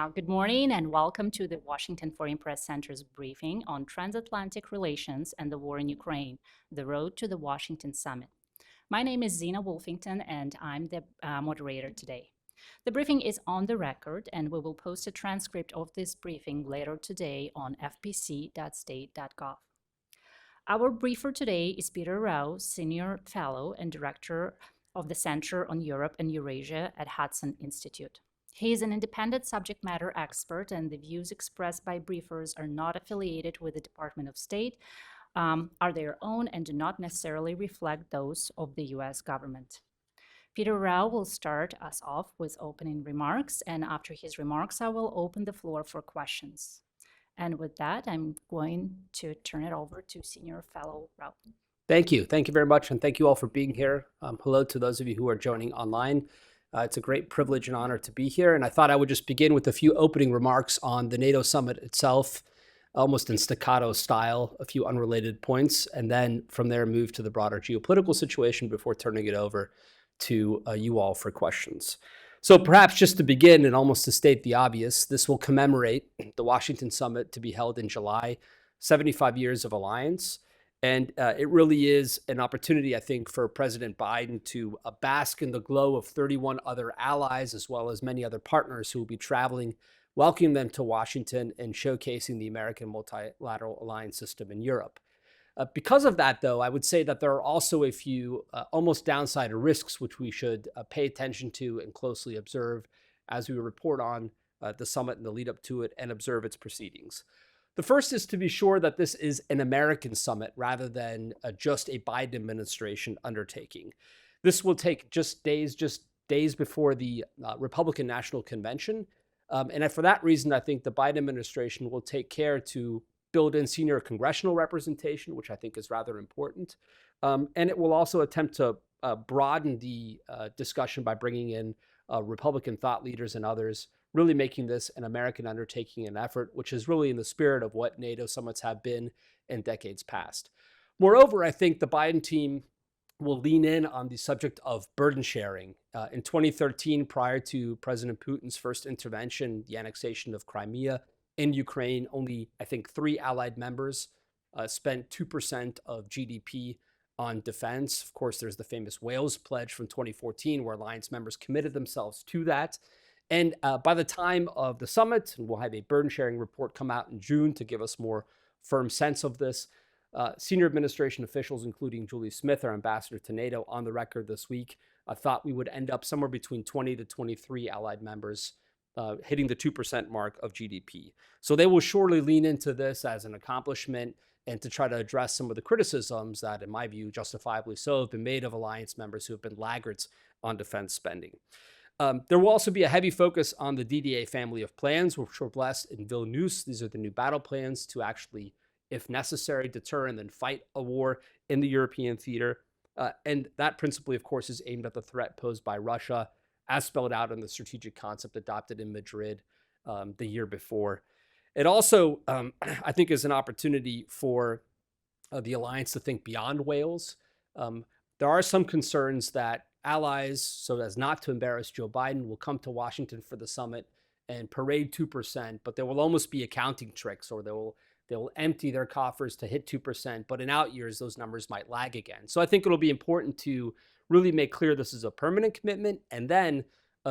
Good morning and welcome to the Washington Foreign Press Center's briefing on transatlantic relations and the war in Ukraine, the road to the Washington summit. My name is Zena Wolfington and I'm the moderator today. The briefing is on the record and we will post a transcript of this briefing later today on fpc.state.gov. Our briefer today is Peter Rao, Senior Fellow and Director of the Center on Europe and Eurasia at Hudson Institute. He is an independent subject matter expert, and the views expressed by briefers are not affiliated with the Department of State, are their own, and do not necessarily reflect those of the U.S. government. Peter Rao will start us off with opening remarks, and after his remarks, I will open the floor for questions. And with that, I'm going to turn it over to Senior Fellow Rao. Thank you. Thank you very much, and thank you all for being here. Hello to those of you who are joining online. It's a great privilege and honor to be here, and I thought I would just begin with a few opening remarks on the NATO summit itself, almost in staccato style, a few unrelated points, and then from there move to the broader geopolitical situation before turning it over to you all for questions. So perhaps just to begin and almost to state the obvious, this will commemorate the Washington summit to be held in July, 75 years of alliance. And it really is an opportunity, I think, for President Biden to bask in the glow of 31 other allies, as well as many other partners who will be traveling, welcoming them to Washington and showcasing the American multilateral alliance system in Europe. Because of that, though, I would say that there are also a few almost downside risks which we should pay attention to and closely observe as we report on the summit and the lead up to it and observe its proceedings. The first is to be sure that this is an American summit rather than just a Biden administration undertaking. This will take just days before the Republican National Convention. And for that reason, I think the Biden administration will take care to build in senior congressional representation, which I think is rather important. And it will also attempt to broaden the discussion by bringing in Republican thought leaders and others, really making this an American undertaking and effort, which is really in the spirit of what NATO summits have been in decades past. Moreover, I think the Biden team will lean in on the subject of burden sharing. In 2013, prior to President Putin's first intervention, the annexation of Crimea in Ukraine, only, I think, 3 allied members spent 2% of GDP on defense. Of course, there's the famous Wales Pledge from 2014, where alliance members committed themselves to that. And by the time of the summit, and we'll have a burden sharing report come out in June to give us more firm sense of this, senior administration officials, including Julie Smith, our ambassador to NATO, on the record this week, thought we would end up somewhere between 20 to 23 allied members hitting the 2% mark of GDP. So they will surely lean into this as an accomplishment and to try to address some of the criticisms that, in my view, justifiably so, have been made of alliance members who have been laggards on defense spending. There will also be a heavy focus on the DDA family of plans, which were blessed in Vilnius. These are the new battle plans to actually, if necessary, deter and then fight a war in the European theater. And that principally, of course, is aimed at the threat posed by Russia, as spelled out in the strategic concept adopted in Madrid the year before. It also, I think, is an opportunity for the alliance to think beyond Wales. There are some concerns that allies, so as not to embarrass Joe Biden, will come to Washington for the summit and parade 2%, but there will almost be accounting tricks, or they'll empty their coffers to hit 2%, but in out years, those numbers might lag again. So I think it'll be important to really make clear this is a permanent commitment and then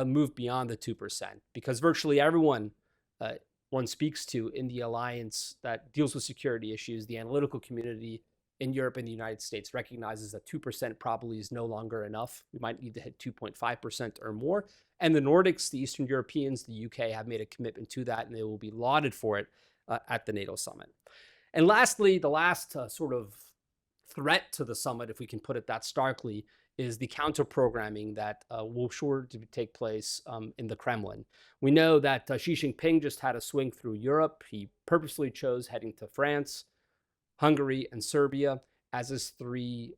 move beyond the 2%, because virtually everyone one speaks to in the alliance that deals with security issues, the analytical community in Europe and the United States recognizes that 2% probably is no longer enough. We might need to hit 2.5% or more. And the Nordics, the Eastern Europeans, the UK have made a commitment to that, and they will be lauded for it at the NATO summit. And lastly, the last sort of threat to the summit, if we can put it that starkly, is the counter-programming that will sure to take place in the Kremlin. We know that Xi Jinping just had a swing through Europe. He purposely chose heading to France, Hungary, and Serbia as his 3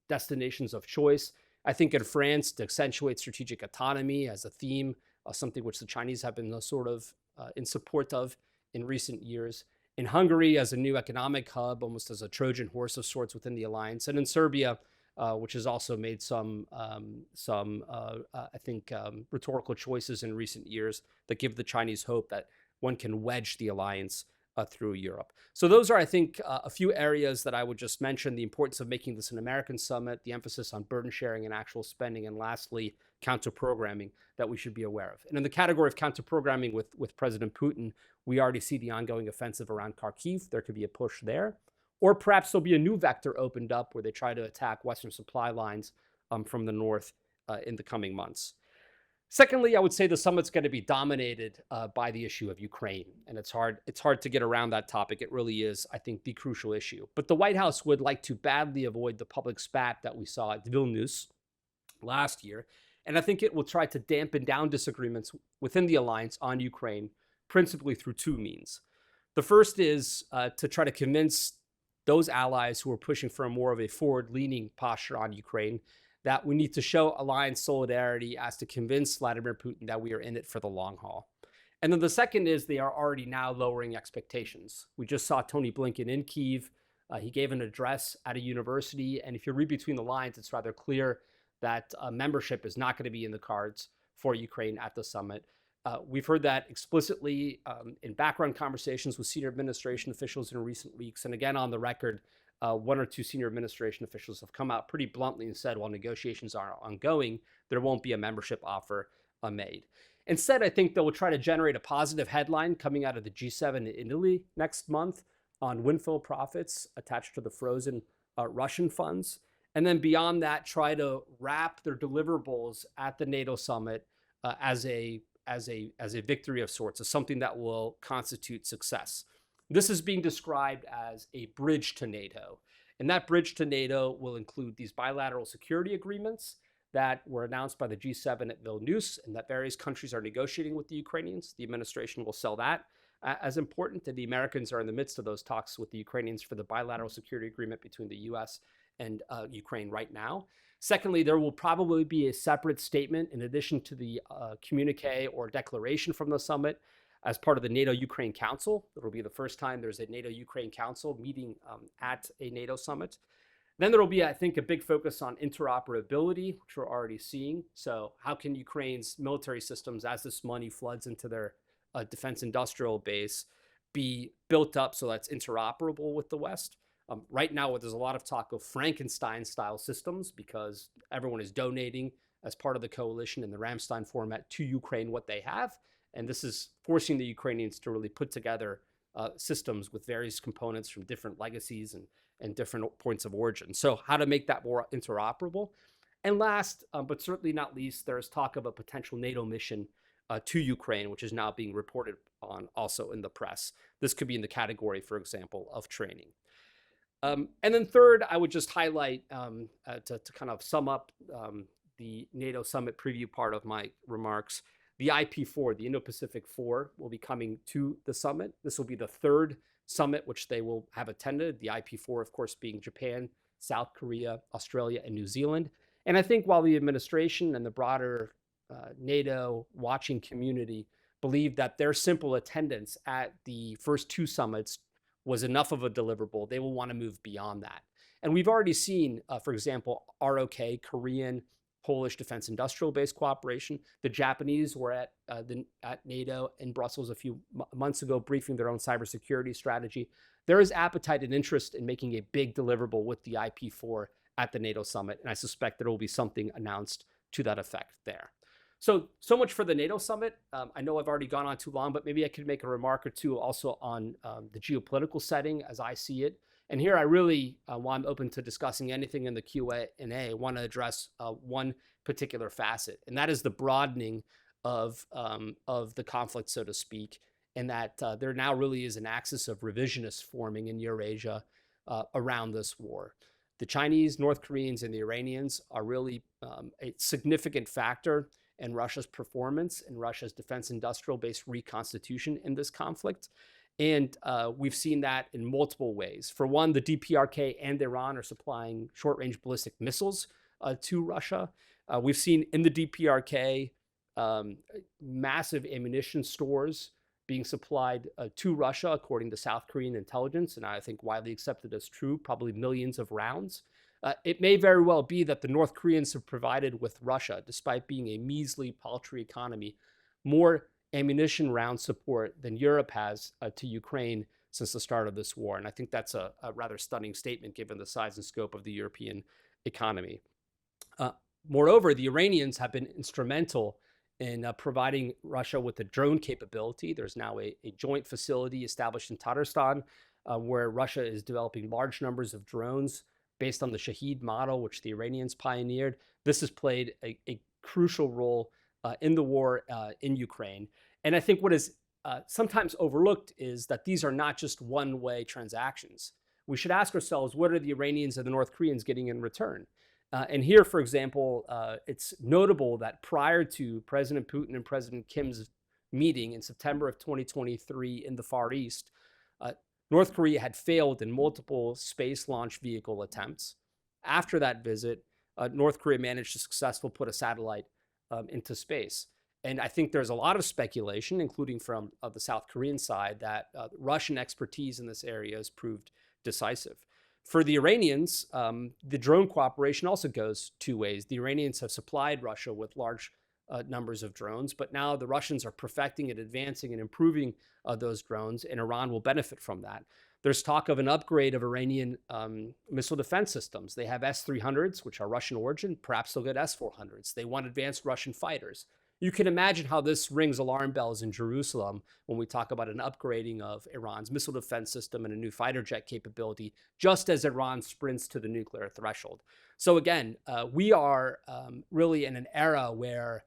destinations of choice. I think in France, to accentuate strategic autonomy as a theme, something which the Chinese have been sort of in support of in recent years. In Hungary, as a new economic hub, almost as a Trojan horse of sorts within the alliance. And in Serbia, which has also made some I think, rhetorical choices in recent years that give the Chinese hope that one can wedge the alliance through Europe. So those are, I think, a few areas that I would just mention: the importance of making this an American summit, the emphasis on burden sharing and actual spending, and lastly, counter-programming that we should be aware of. And in the category of counter-programming with President Putin, we already see the ongoing offensive around Kharkiv. There could be a push there. Or perhaps there'll be a new vector opened up where they try to attack Western supply lines from the north in the coming months. Secondly, I would say the summit's going to be dominated by the issue of Ukraine, and it's hard to get around that topic. It really is, I think, the crucial issue. But the White House would like to badly avoid the public spat that we saw at Vilnius last year, and I think it will try to dampen down disagreements within the alliance on Ukraine, principally through two means. The first is to try to convince those allies who are pushing for a more of a forward-leaning posture on Ukraine that we need to show alliance solidarity as to convince Vladimir Putin that we are in it for the long haul. And then the second is they are already now lowering expectations. We just saw Tony Blinken in Kyiv. He gave an address at a university, and if you read between the lines, it's rather clear that membership is not going to be in the cards for Ukraine at the summit. We've heard that explicitly in background conversations with senior administration officials in recent weeks. And again, on the record, one or two senior administration officials have come out pretty bluntly and said, while negotiations are ongoing, there won't be a membership offer made. Instead, I think they will try to generate a positive headline coming out of the G7 in Italy next month on windfall profits attached to the frozen Russian funds. And then beyond that, try to wrap their deliverables at the NATO summit as a victory of sorts, as something that will constitute success. This is being described as a bridge to NATO. And that bridge to NATO will include these bilateral security agreements that were announced by the G7 at Vilnius and that various countries are negotiating with the Ukrainians. The administration will sell that as important, and the Americans are in the midst of those talks with the Ukrainians for the bilateral security agreement between the US and Ukraine right now. Secondly, there will probably be a separate statement in addition to the communique or declaration from the summit as part of the NATO-Ukraine Council. It will be the first time there's a NATO-Ukraine Council meeting at a NATO summit. Then there will be, I think, a big focus on interoperability, which we're already seeing. So how can Ukraine's military systems, as this money floods into their defense industrial base, be built up so that's interoperable with the West? Right now, there's a lot of talk of Frankenstein-style systems because everyone is donating as part of the coalition in the Ramstein format to Ukraine what they have. And this is forcing the Ukrainians to really put together systems with various components from different legacies and different points of origin. So how to make that more interoperable. And last, but certainly not least, there's talk of a potential NATO mission to Ukraine, which is now being reported on also in the press. This could be in the category, for example, of training. And then third, I would just highlight to kind of sum up the NATO summit preview part of my remarks. The IP4, the Indo-Pacific 4, will be coming to the summit. This will be the third summit which they will have attended. The IP4, of course, being Japan, South Korea, Australia, and New Zealand. And I think while the administration and the broader NATO watching community believe that their simple attendance at the first two summits was enough of a deliverable, they will want to move beyond that. And we've already seen, for example, ROK, Korean, Polish defense industrial base cooperation. The Japanese were at NATO in Brussels a few months ago, briefing their own cybersecurity strategy. There is appetite and interest in making a big deliverable with the IP4 at the NATO summit, and I suspect there will be something announced to that effect there. So much for the NATO summit. I know I've already gone on too long, but maybe I could make a remark or two also on the geopolitical setting as I see it. And here I really, while I'm open to discussing anything in the Q&A, want to address one particular facet, and that is the broadening of the conflict, so to speak, and that there now really is an axis of revisionists forming in Eurasia around this war. The Chinese, North Koreans, and the Iranians are really a significant factor in Russia's performance and Russia's defense industrial base reconstitution in this conflict. And we've seen that in multiple ways. For one, the DPRK and Iran are supplying short-range ballistic missiles to Russia. We've seen in the DPRK massive ammunition stores being supplied to Russia, according to South Korean intelligence, and I think widely accepted as true, probably millions of rounds. It may very well be that the North Koreans have provided with Russia, despite being a measly, paltry economy, more ammunition round support than Europe has to Ukraine since the start of this war. And I think that's a rather stunning statement given the size and scope of the European economy. Uh, Moreover, the Iranians have been instrumental in providing Russia with a drone capability. There's now a joint facility established in Tatarstan where Russia is developing large numbers of drones based on the Shahed model, which the Iranians pioneered. This has played a crucial role in the war in Ukraine. And I think what is sometimes overlooked is that these are not just one-way transactions. We should ask ourselves, what are the Iranians and the North Koreans getting in return? And here, for example, it's notable that prior to President Putin and President Kim's meeting in September of 2023 in the Far East, North Korea had failed in multiple space launch vehicle attempts. After that visit, North Korea managed to successfully put a satellite into space. And I think there's a lot of speculation, including from the South Korean side, that Russian expertise in this area has proved decisive. For the Iranians, the drone cooperation also goes two ways. The Iranians have supplied Russia with large numbers of drones, but now the Russians are perfecting and advancing and improving those drones, and Iran will benefit from that. There's talk of an upgrade of Iranian missile defense systems. They have S-300s, which are Russian origin. Perhaps they'll get S-400s. They want advanced Russian fighters. You can imagine how this rings alarm bells in Jerusalem when we talk about an upgrading of Iran's missile defense system and a new fighter jet capability, just as Iran sprints to the nuclear threshold. So again, we are really in an era where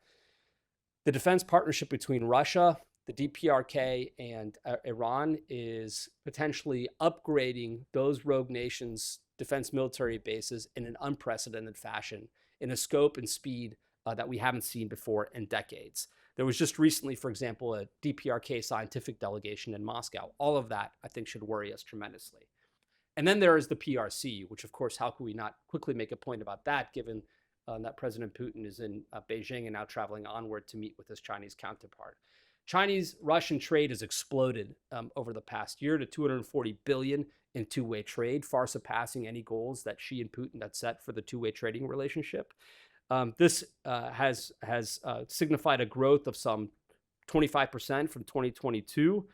the defense partnership between Russia, the DPRK, and Iran is potentially upgrading those rogue nations' defense military bases in an unprecedented fashion, in a scope and speed that we haven't seen before in decades. There was just recently, for example, a DPRK scientific delegation in Moscow. All of that, I think, should worry us tremendously. And then there is the PRC, which, of course, how can we not quickly make a point about that, given that President Putin is in Beijing and now traveling onward to meet with his Chinese counterpart. Chinese-Russian trade has exploded over the past year to $240 billion in two-way trade, far surpassing any goals that Xi and Putin had set for the two-way trading relationship. This has signified a growth of some 25% from 2022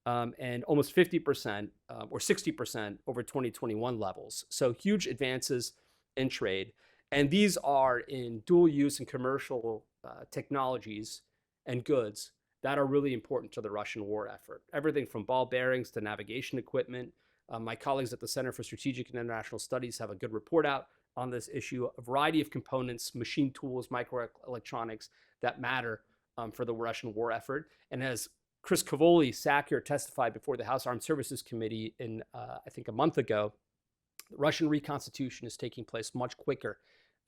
and almost 50% or 60% over 2021 levels. So huge advances in trade. And these are in dual use and commercial technologies and goods that are really important to the Russian war effort. Everything from ball bearings to navigation equipment. My colleagues at the Center for Strategic and International Studies have a good report out on this issue, a variety of components, machine tools, microelectronics that matter for the Russian war effort. And as Chris Cavoli, SACIR, testified before the House Armed Services Committee in, I think, a month ago, the Russian reconstitution is taking place much quicker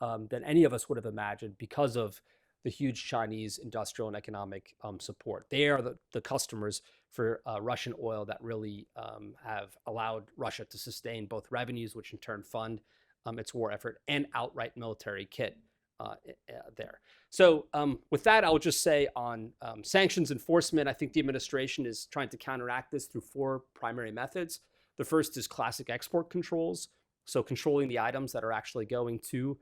than any of us would have imagined because of the huge Chinese industrial and economic support. They are the customers for Russian oil that really have allowed Russia to sustain both revenues, which in turn fund its war effort, and outright military kit there. So with that, I'll just say on sanctions enforcement, I think the administration is trying to counteract this through four primary methods. The first is classic export controls, so controlling the items that are actually going to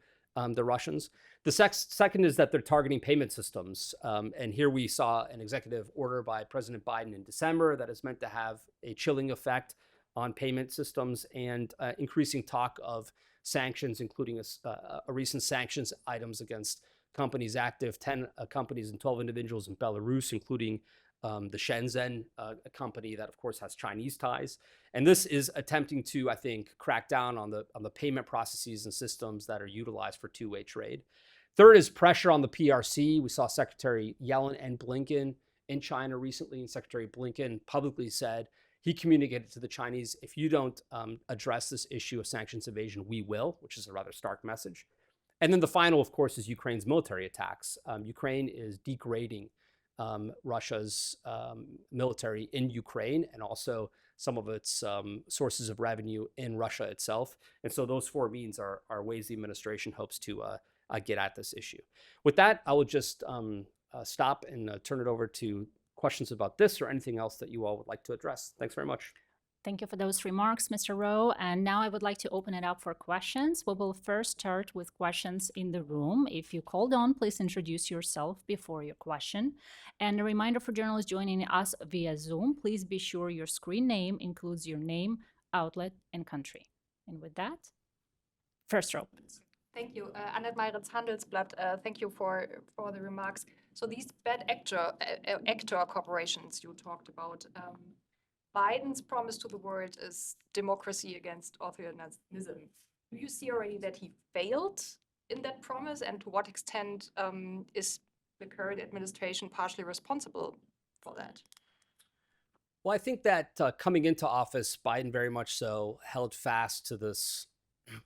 the Russians. The second is that they're targeting payment systems. And here we saw an executive order by President Biden in December that is meant to have a chilling effect on payment systems and increasing talk of sanctions, including a recent sanctions items against companies active, 10 companies and 12 individuals in Belarus, including the Shenzhen company that, of course, has Chinese ties. And this is attempting to, I think, crack down on the payment processes and systems that are utilized for two-way trade. Third is pressure on the PRC. We saw Secretary Yellen and Blinken in China recently, and Secretary Blinken publicly said he communicated to the Chinese, if you don't address this issue of sanctions evasion, we will, which is a rather stark message. And then the final, of course, is Ukraine's military attacks. Ukraine is degrading Russia's military in Ukraine and also some of its sources of revenue in Russia itself. And so those four means are ways the administration hopes to get at this issue. With that, I will just stop and turn it over to questions about this or anything else that you all would like to address. Thanks very much. Thank you for those remarks, Mr. Rowe. And now I would like to open it up for questions. We will first start with questions in the room. If you called on, please introduce yourself before your question. And a reminder for journalists joining us via Zoom, please be sure your screen name includes your name, outlet, and country. And with that, first row. Thank you. Annette Meiritz, Handelsblatt. Thank you for the remarks. So these bad actor corporations you talked about, Biden's promise to the world is democracy against authoritarianism. Do you see already that he failed in that promise, and to what extent is the current administration partially responsible for that? Well, I think that coming into office, Biden very much so held fast to this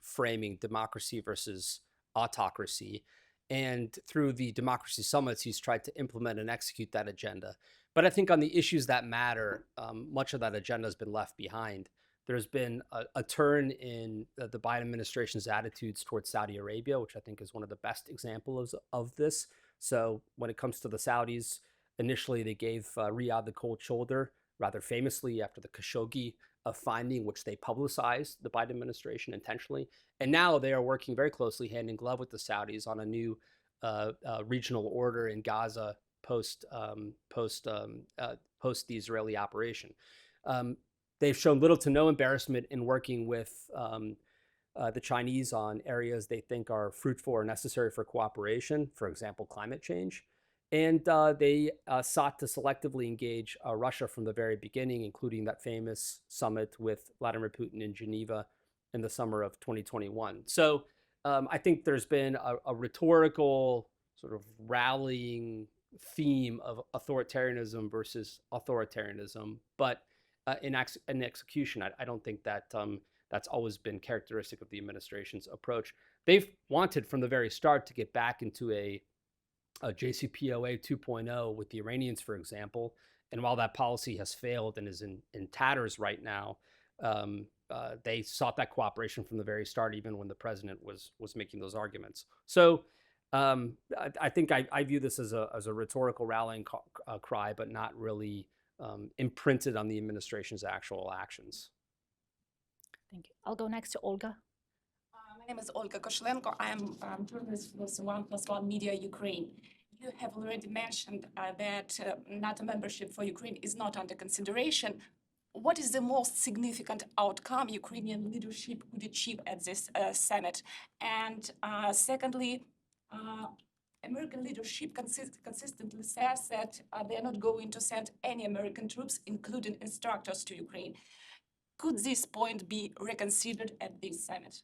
framing democracy versus autocracy. And through the democracy summits, he's tried to implement and execute that agenda. But I think on the issues that matter, much of that agenda has been left behind. There's been a turn in the Biden administration's attitudes towards Saudi Arabia, which I think is one of the best examples of this. So when it comes to the Saudis, initially they gave Riyadh the cold shoulder, rather famously after the Khashoggi finding, which they publicized, the Biden administration intentionally. And now they are working very closely hand in glove with the Saudis on a new regional order in Gaza post the Israeli operation. They've shown little to no embarrassment in working with the Chinese on areas they think are fruitful or necessary for cooperation, for example, climate change. And they sought to selectively engage Russia from the very beginning, including that famous summit with Vladimir Putin in Geneva in the summer of 2021. So I think there's been a rhetorical sort of rallying theme of authoritarianism versus authoritarianism. But in execution, I don't think that that's always been characteristic of the administration's approach. They've wanted from the very start to get back into a JCPOA 2.0 with the Iranians, for example. And while that policy has failed and is in tatters right now, they sought that cooperation from the very start, even when the president was making those arguments. So I think I view this as a rhetorical rallying cry, but not really imprinted on the administration's actual actions. Thank you. I'll go next to Olga. My name is Olga Koshelenko. I am journalist with 1+1 Media Ukraine. You have already mentioned that NATO membership for Ukraine is not under consideration. What is the most significant outcome Ukrainian leadership could achieve at this summit? And secondly, American leadership consistently says that they are not going to send any American troops, including instructors, to Ukraine. Could this point be reconsidered at this summit?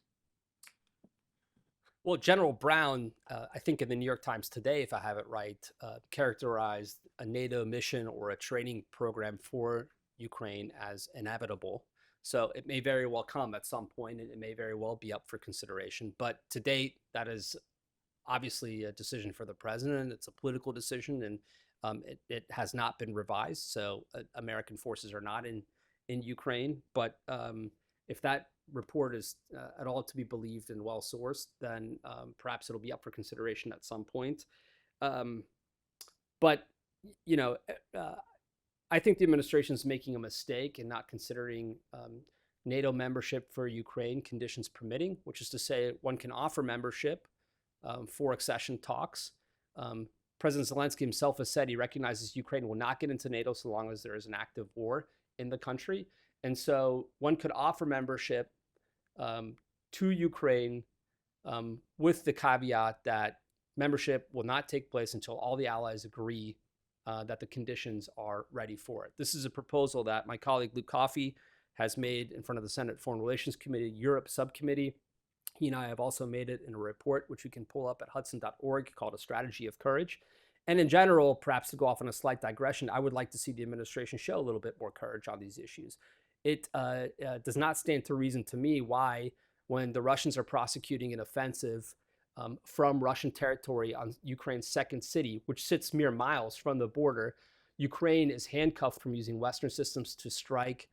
Well, General Brown, I think in the New York Times today, if I have it right, characterized a NATO mission or a training program for Ukraine as inevitable. So it may very well come at some point, and it may very well be up for consideration. But to date, that is obviously a decision for the president. It's a political decision, and it has not been revised. So American forces are not in Ukraine. But if that report is at all to be believed and well sourced, then perhaps it'll be up for consideration at some point. But you know, I think the administration is making a mistake in not considering NATO membership for Ukraine, conditions permitting, which is to say one can offer membership for accession talks. President Zelensky himself has said he recognizes Ukraine will not get into NATO so long as there is an active war in the country. And so one could offer membership to Ukraine with the caveat that membership will not take place until all the allies agree that the conditions are ready for it. This is a proposal that my colleague Luke Coffey has made in front of the Senate Foreign Relations Committee, Europe Subcommittee. He and I have also made it in a report, which we can pull up at hudson.org, called A Strategy of Courage. And in general, perhaps to go off on a slight digression, I would like to see the administration show a little bit more courage on these issues. It does not stand to reason to me why, when the Russians are prosecuting an offensive from Russian territory on Ukraine's second city, which sits mere miles from the border, Ukraine is handcuffed from using Western systems to strike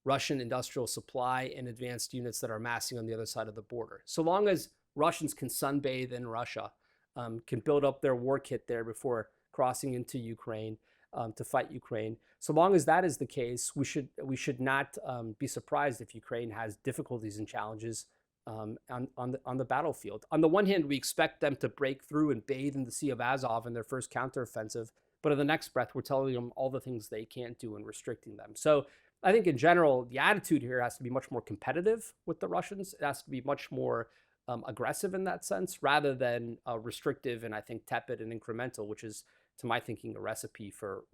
Russian industrial supply and advanced units that are massing on the other side of the border. So long as Russians can sunbathe in Russia, can build up their war kit there before crossing into Ukraine, to fight Ukraine. So long as that is the case, we should not be surprised if Ukraine has difficulties and challenges on the battlefield. On the one hand, we expect them to break through and bathe in the Sea of Azov in their first counteroffensive, but in the next breath, we're telling them all the things they can't do and restricting them. So I think in general, the attitude here has to be much more competitive with the Russians. It has to be much more aggressive in that sense, rather than restrictive and I think tepid and incremental, which is, to my thinking, a recipe for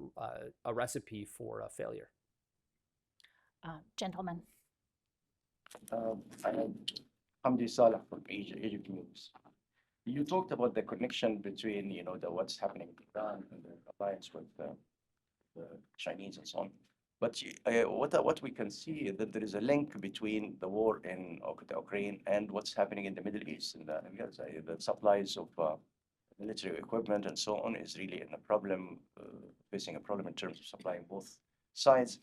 failure. Gentlemen. I am Hamdi Saleh from Egypt News. You talked about the connection between, what's happening in Iran and the alliance with the Chinese and so on. But what we can see is that there is a link between the war in Ukraine and what's happening in the Middle East. And the supplies of military equipment and so on is really facing a problem in terms of supplying both sides.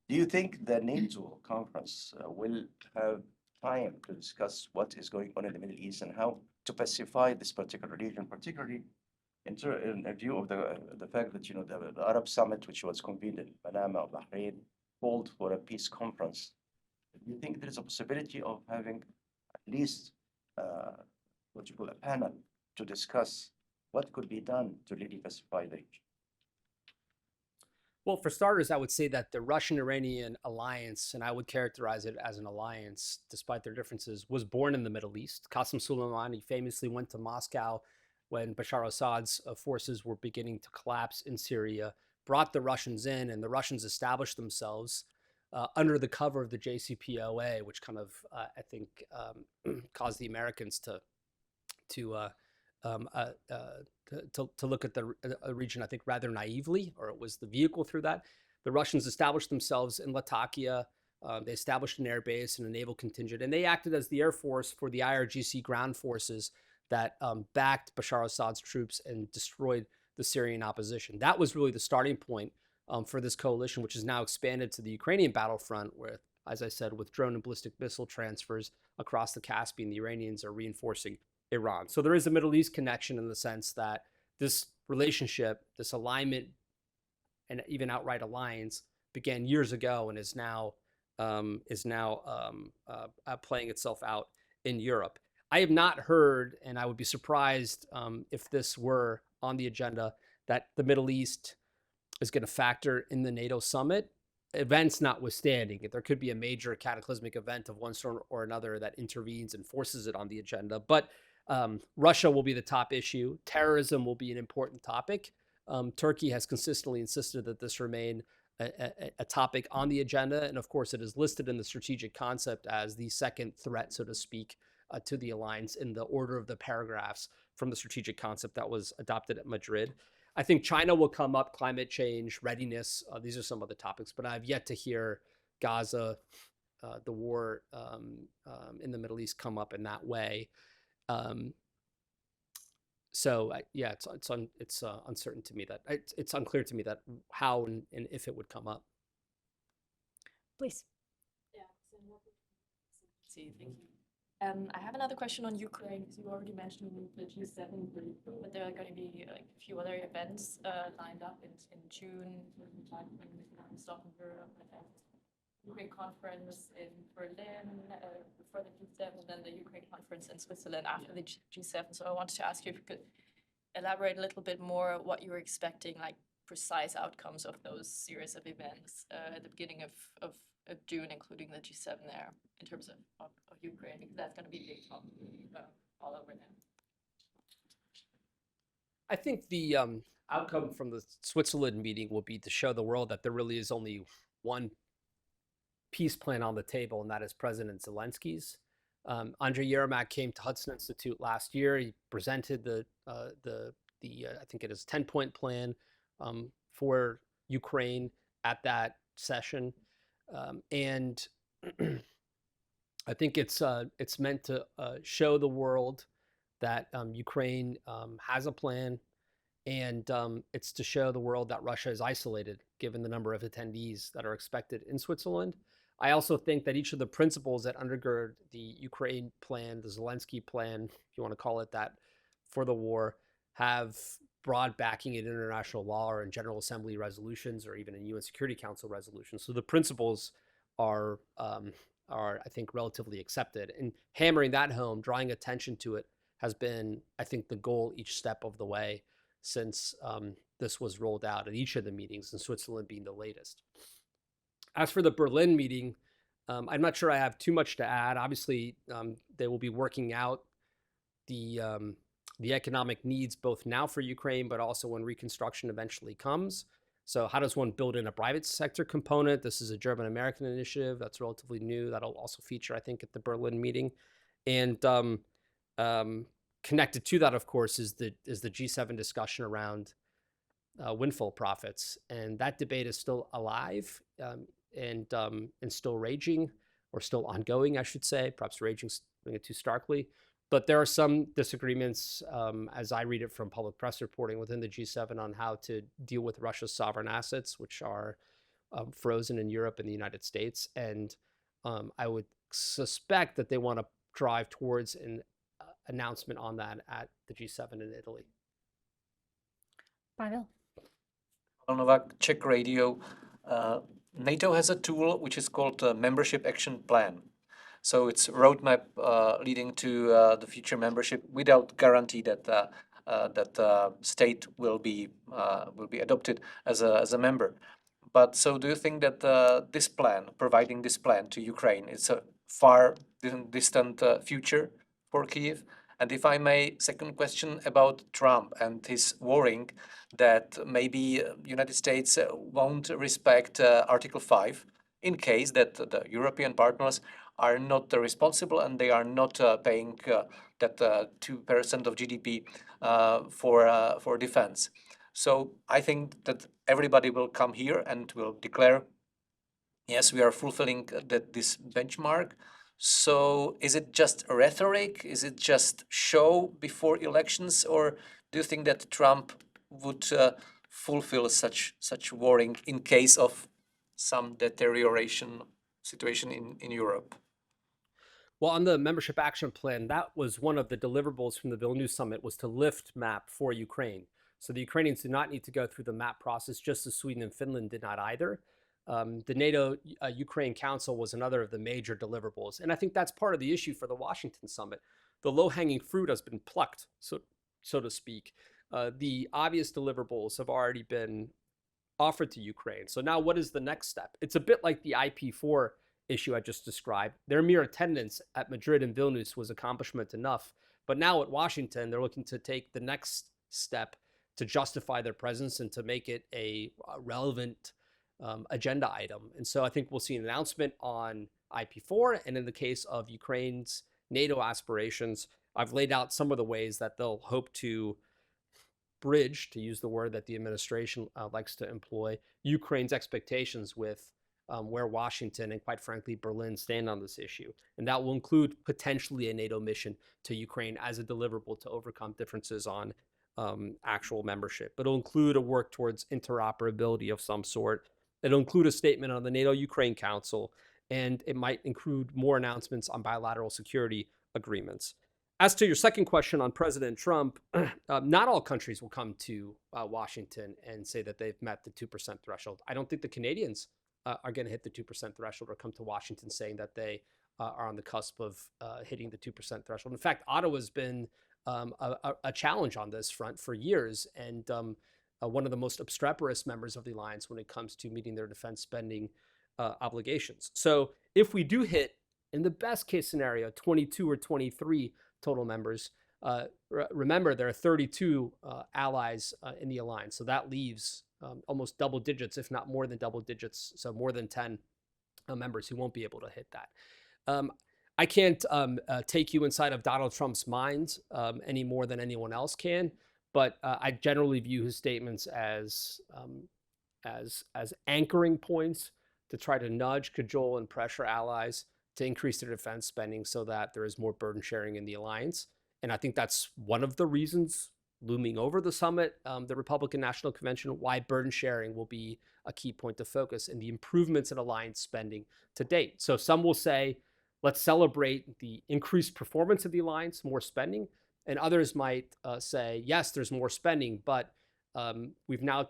Do you think the NATO conference will have time to discuss what is going on in the Middle East and how to pacify this particular region, particularly in view of the fact that the Arab Summit, which was convened in Manama, Bahrain, called for a peace conference? Do you think there is a possibility of having at least a panel to discuss what could be done to really pacify the region? Well, for starters, I would say that the Russian-Iranian alliance, and I would characterize it as an alliance, despite their differences, was born in the Middle East. Qasem Soleimani famously went to Moscow when Bashar al-Assad's forces were beginning to collapse in Syria, brought the Russians in, and the Russians established themselves under the cover of the JCPOA, which kind of, I think, caused the Americans to look at the region, I think, rather naively, or it was the vehicle through that. The Russians established themselves in Latakia. They established an air base and a naval contingent, and they acted as the air force for the IRGC ground forces that backed Bashar al-Assad's troops and destroyed the Syrian opposition. That was really the starting point for this coalition, which has now expanded to the Ukrainian battlefront, where, as I said, with drone and ballistic missile transfers across the Caspian, the Iranians are reinforcing Iran. So there is a Middle East connection in the sense that this relationship, this alignment, and even outright alliance began years ago and is now playing itself out in Europe. I have not heard, and I would be surprised if this were on the agenda, that the Middle East is going to factor in the NATO summit. Events notwithstanding, if there could be a major cataclysmic event of one sort or another that intervenes and forces it on the agenda. But Russia will be the top issue. Terrorism will be an important topic. Turkey has consistently insisted that this remain a topic on the agenda. And of course, it is listed in the strategic concept as the second threat, so to speak, to the alliance in the order of the paragraphs from the strategic concept that was adopted at Madrid. I think China will come up, climate change, readiness. These are some of the topics, but I've yet to hear Gaza, the war in the Middle East come up in that way. Yeah, it's uncertain to me that it's unclear to me that how and if it would come up. Please. Yeah. Thank you. I have another question on Ukraine, because you already mentioned the G7, but there are going to be like a few other events lined up in June, Ukraine conference in Berlin before the G7, and then the Ukraine conference in Switzerland after the G7. So I wanted to ask you if you could elaborate a little bit more what you were expecting, like precise outcomes of those series of events at the beginning of June, including the G7 there, in terms of Ukraine, because that's going to be a big topic all over there. I think the outcome from the Switzerland meeting will be to show the world that there really is only one peace plan on the table, and that is President Zelensky's. Andrei Yermak came to Hudson Institute last year. He presented the I think it is 10-point plan for Ukraine at that session, and I think it's meant to show the world that Ukraine has a plan, and it's to show the world that Russia is isolated, given the number of attendees that are expected in Switzerland. I also think that each of the principles that undergird the Ukraine plan, the Zelensky plan, if you want to call it that, for the war, have broad backing in international law or in General Assembly resolutions or even in UN Security Council resolutions. So the principles are, I think, relatively accepted. And hammering that home, drawing attention to it, has been, I think, the goal each step of the way since this was rolled out at each of the meetings, in Switzerland being the latest. As for the Berlin meeting, I'm not sure I have too much to add. Obviously, they will be working out the economic needs both now for Ukraine, but also when reconstruction eventually comes. So how does one build in a private sector component? This is a German-American initiative that's relatively new. That'll also feature, I think, at the Berlin meeting. And connected to that, of course, is the G7 discussion around windfall profits. And that debate is still alive and still raging, or still ongoing, I should say. Perhaps raging putting it too starkly. But there are some disagreements, as I read it from public press reporting within the G7, on how to deal with Russia's sovereign assets, which are frozen in Europe and the United States. And I would suspect that they want to drive towards an announcement on that at the G7 in Italy. Pavel. Novak, Czech Radio. NATO has a tool which is called the Membership Action Plan. So it's a roadmap leading to the future membership without guarantee that that state will be adopted as a member. But so do you think that this plan, providing this plan to Ukraine, is a far distant future for Kyiv? And if I may, second question about Trump and his warning that maybe United States won't respect Article 5 in case that the European partners are not responsible and they are not paying that 2% of GDP for defense. So I think that everybody will come here and will declare, yes, we are fulfilling this benchmark. So is it just rhetoric? Is it just show before elections? Or do you think that Trump would fulfill such warning in case of some deterioration situation in Europe? Well, on the membership action plan, that was one of the deliverables from the Vilnius summit, was to lift MAP for Ukraine. So the Ukrainians do not need to go through the MAP process, just as Sweden and Finland did not either. The NATO Ukraine Council was another of the major deliverables. And I think that's part of the issue for the Washington summit. The low-hanging fruit has been plucked, so to speak. The obvious deliverables have already been offered to Ukraine. So now what is the next step? It's a bit like the IP4 issue I just described. Their mere attendance at Madrid and Vilnius was accomplishment enough. But now at Washington, they're looking to take the next step to justify their presence and to make it a relevant agenda item. And so I think we'll see an announcement on IP4. And in the case of Ukraine's NATO aspirations, I've laid out some of the ways that they'll hope to bridge, to use the word that the administration likes to employ, Ukraine's expectations with where Washington and, quite frankly, Berlin stand on this issue. And that will include potentially a NATO mission to Ukraine as a deliverable to overcome differences on actual membership. But it'll include a work towards interoperability of some sort. It'll include a statement on the NATO-Ukraine Council, and it might include more announcements on bilateral security agreements. As to your second question on President Trump, not all countries will come to Washington and say that they've met the 2% threshold. I don't think the Canadians are going to hit the 2% threshold or come to Washington saying that they are on the cusp of hitting the 2% threshold. In fact, Ottawa's been a challenge on this front for years, and one of the most obstreperous members of the alliance when it comes to meeting their defense spending obligations. So if we do hit, in the best case scenario, 22 or 23 total members, remember there are 32 allies in the alliance. So that leaves almost double digits, if not more than double digits. So more than 10 members who won't be able to hit that. I can't take you inside of Donald Trump's mind any more than anyone else can, but I generally view his statements as anchoring points to try to nudge, cajole, and pressure allies to increase their defense spending so that there is more burden sharing in the alliance. And I think that's one of the reasons looming over the summit, the Republican National Convention, why burden sharing will be a key point of focus in the improvements in alliance spending to date. So some will say, let's celebrate the increased performance of the alliance, more spending. And others might say, yes, there's more spending, but we've now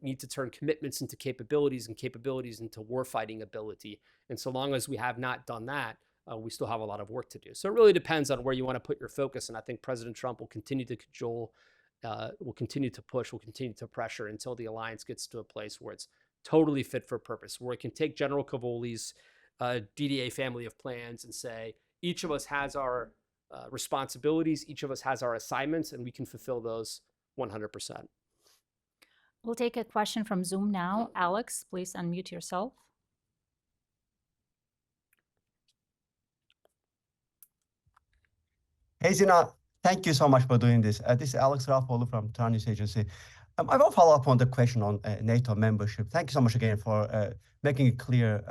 need to turn commitments into capabilities and capabilities into warfighting ability. And so long as we have not done that, we still have a lot of work to do. So it really depends on where you want to put your focus. And I think President Trump will continue to cajole, will continue to push, will continue to pressure until the alliance gets to a place where it's totally fit for purpose, where it can take General Cavoli's DDA family of plans and say, each of us has our responsibilities, each of us has our assignments, and we can fulfill those 100%. We'll take a question from Zoom now. Alex, please unmute yourself. Hey, Zina, thank you so much for doing this. This is Alex Rafoğlu from Tehran News Agency. I will follow up on the question on NATO membership. Thank you so much again for making it clear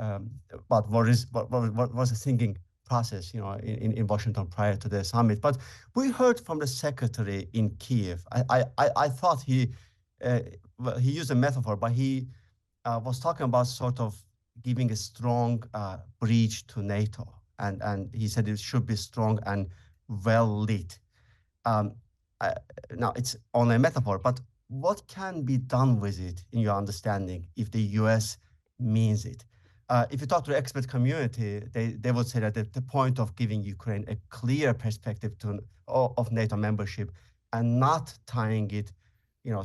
about what was the thinking process, in Washington prior to the summit. But we heard from the secretary in Kiev. I thought he used a metaphor, but he was talking about sort of giving a strong breach to NATO, and he said it should be strong and well lit. Now it's only a metaphor, but what can be done with it in your understanding if the US means it? If you talk to the expert community, they would say that the point of giving Ukraine a clear perspective of NATO membership and not tying it,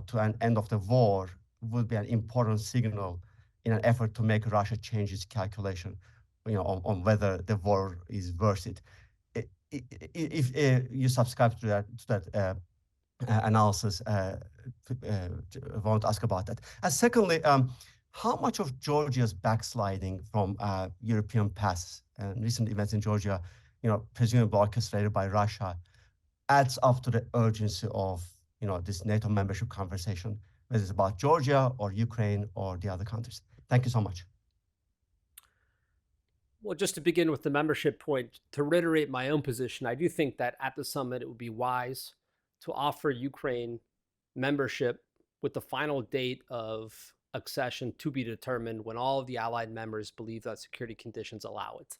to an end of the war would be an important signal in an effort to make Russia change its calculation, on whether the war is worth it. If you subscribe to that analysis, I want to ask about that. And secondly, how much of Georgia's backsliding from European paths and recent events in Georgia, presumably orchestrated by Russia, adds up to the urgency of this NATO membership conversation, whether it's about Georgia or Ukraine or the other countries? Thank you so much. Well, just to begin with the membership point, to reiterate my own position, I do think that at the summit, it would be wise to offer Ukraine membership with the final date of accession to be determined when all of the allied members believe that security conditions allow it.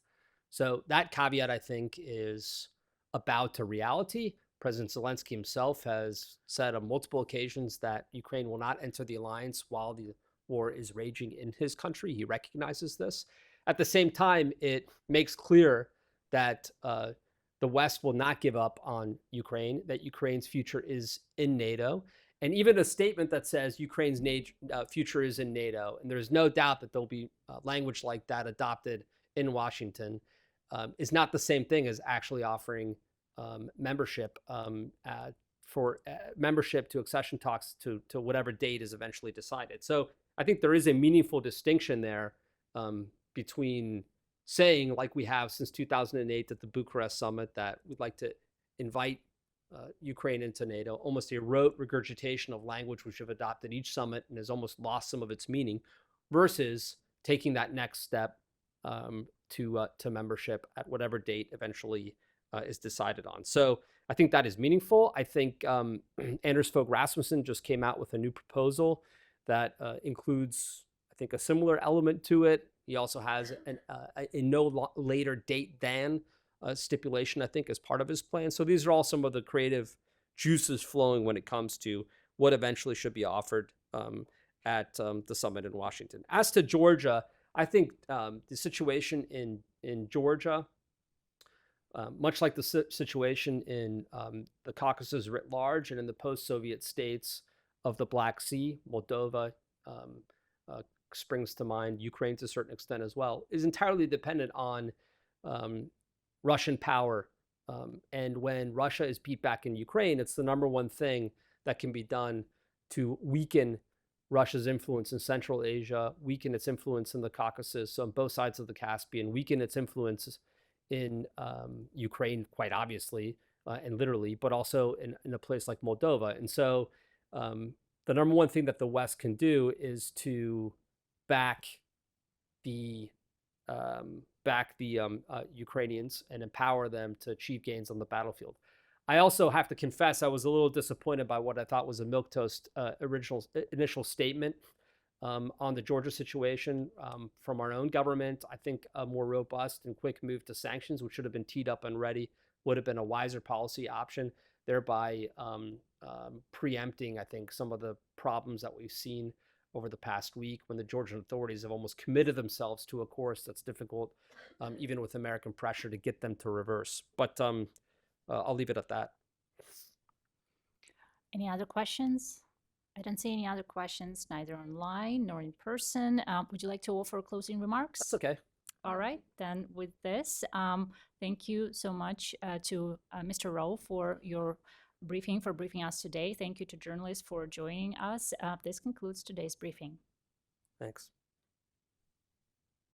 So that caveat, I think, is about to reality. President Zelensky himself has said on multiple occasions that Ukraine will not enter the alliance while the war is raging in his country. He recognizes this. At the same time, it makes clear that the West will not give up on Ukraine, that Ukraine's future is in NATO, and even a statement that says Ukraine's future is in NATO. And there's no doubt that there'll be language like that adopted in Washington, is not the same thing as actually offering membership for membership to accession talks to whatever date is eventually decided. So I think there is a meaningful distinction there between saying, like we have since 2008 at the Bucharest summit, that we'd like to invite Ukraine into NATO, almost a rote regurgitation of language which have adopted each summit and has almost lost some of its meaning, versus taking that next step to membership at whatever date eventually is decided on. So I think that is meaningful. I think Anders Fogh Rasmussen just came out with a new proposal that includes, I think, a similar element to it. He also has a no later date than stipulation, I think, as part of his plan. So these are all some of the creative juices flowing when it comes to what eventually should be offered at the summit in Washington. As to Georgia, I think the situation in Georgia, much like the situation in the Caucasus writ large and in the post-Soviet states of the Black Sea, Moldova, springs to mind, Ukraine to a certain extent as well, is entirely dependent on Russian power. And when Russia is beat back in Ukraine, it's the number one thing that can be done to weaken Russia's influence in Central Asia, weaken its influence in the Caucasus on both sides of the Caspian, weaken its influence in Ukraine, quite obviously, and literally, but also in a place like Moldova. And so the number one thing that the West can do is to back the Ukrainians and empower them to achieve gains on the battlefield. I also have to confess I was a little disappointed by what I thought was a milquetoast initial statement on the Georgia situation from our own government. I think a more robust and quick move to sanctions, which should have been teed up and ready, would have been a wiser policy option. thereby preempting, I think, some of the problems that we've seen over the past week when the Georgian authorities have almost committed themselves to a course that's difficult, even with American pressure to get them to reverse. But I'll leave it at that. Any other questions? I don't see any other questions, neither online nor in person. Would you like to offer closing remarks? That's okay. All right, then with this, thank you so much to Mr. Rowe for your briefing, for briefing us today. Thank you to journalists for joining us. This concludes today's briefing. Thanks.